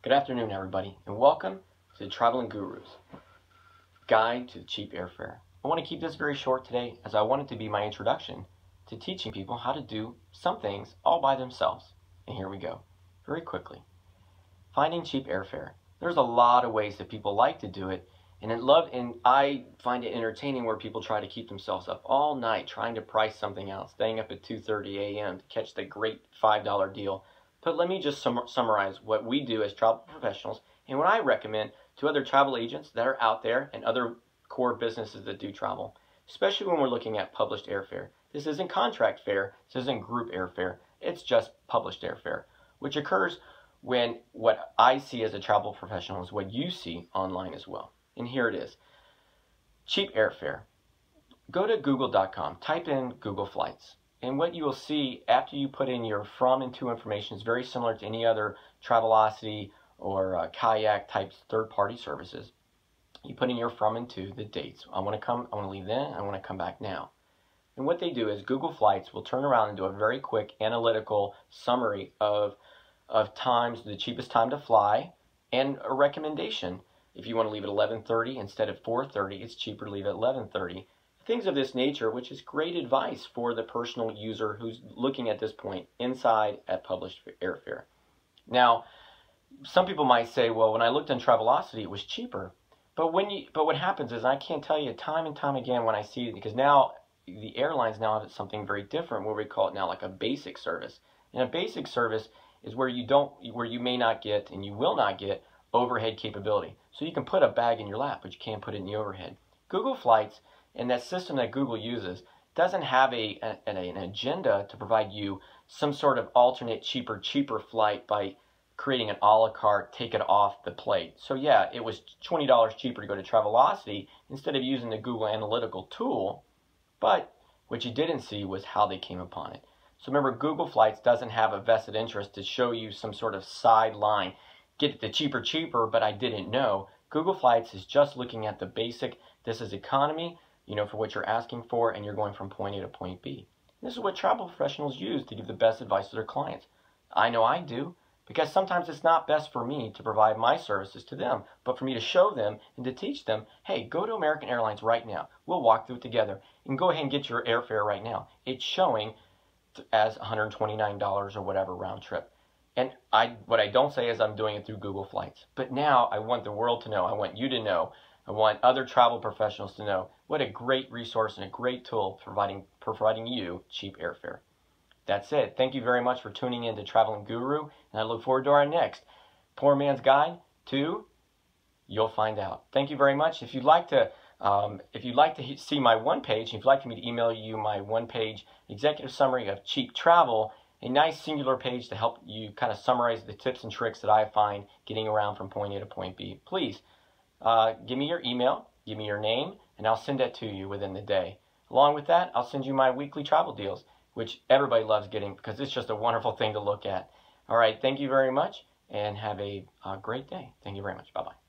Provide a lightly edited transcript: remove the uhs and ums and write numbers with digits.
Good afternoon, everybody, and welcome to the Traveling Guru's Guide to the Cheap Airfare. I want to keep this very short today as I want it to be my introduction to teaching people how to do some things all by themselves. And here we go, very quickly. Finding cheap airfare. There's a lot of ways that people like to do it, and I find it entertaining where people try to keep themselves up all night trying to price something out, staying up at 2:30 a.m. to catch the great $5 deal. But let me just summarize what we do as travel professionals and what I recommend to other travel agents that are out there and other core businesses that do travel, especially when we're looking at published airfare. This isn't contract fare, this isn't group airfare, it's just published airfare, which occurs when what I see as a travel professional is what you see online as well. And here it is. Cheap airfare. Go to google.com, type in Google Flights. And what you will see after you put in your from and to information is very similar to any other Travelocity or kayak type third-party services. You put in your from and to, the dates. I want to leave then, I want to come back now. And what they do is Google Flights will turn around and do a very quick analytical summary of times, the cheapest time to fly, and a recommendation. If you want to leave at 11:30 instead of 4:30, it's cheaper to leave at 11:30. Things of this nature, which is great advice for the personal user who's looking at this point inside at published airfare. Now, some people might say, well, when I looked on Travelocity, it was cheaper. But what happens is I can't tell you time and time again when I see it, because now the airlines now have something very different where we call it now like a basic service. And a basic service is where you may not get and you will not get overhead capability. So you can put a bag in your lap, but you can't put it in the overhead. Google Flights and that system that Google uses doesn't have an agenda to provide you some sort of alternate cheaper flight by creating an a la carte, take it off the plate. So yeah, it was $20 cheaper to go to Travelocity instead of using the Google analytical tool, but what you didn't see was how they came upon it. So remember, Google Flights doesn't have a vested interest to show you some sort of sideline, get the cheaper, but I didn't know. Google Flights is just looking at the basic, this is economy, for what you're asking for, and you're going from point A to point B. This is what travel professionals use to give the best advice to their clients. I know I do, because sometimes it's not best for me to provide my services to them, but for me to show them and to teach them, hey, go to American Airlines right now. We'll walk through it together, and go ahead and get your airfare right now. It's showing as $129 or whatever round trip. And what I don't say is I'm doing it through Google Flights. But now I want the world to know, I want you to know, I want other travel professionals to know what a great resource and a great tool providing you cheap airfare. That's it. Thank you very much for tuning in to Traveling Guru, and I look forward to our next Poor Man's Guide to You'll Find Out. Thank you very much. If you'd like to see my one page, if you'd like me to email you my one-page executive summary of cheap travel, a nice singular page to help you kind of summarize the tips and tricks that I find getting around from point A to point B, please give me your email, give me your name, and I'll send that to you within the day. Along with that, I'll send you my weekly travel deals, which everybody loves getting because it's just a wonderful thing to look at. All right, thank you very much, and have a great day. Thank you very much. Bye-bye.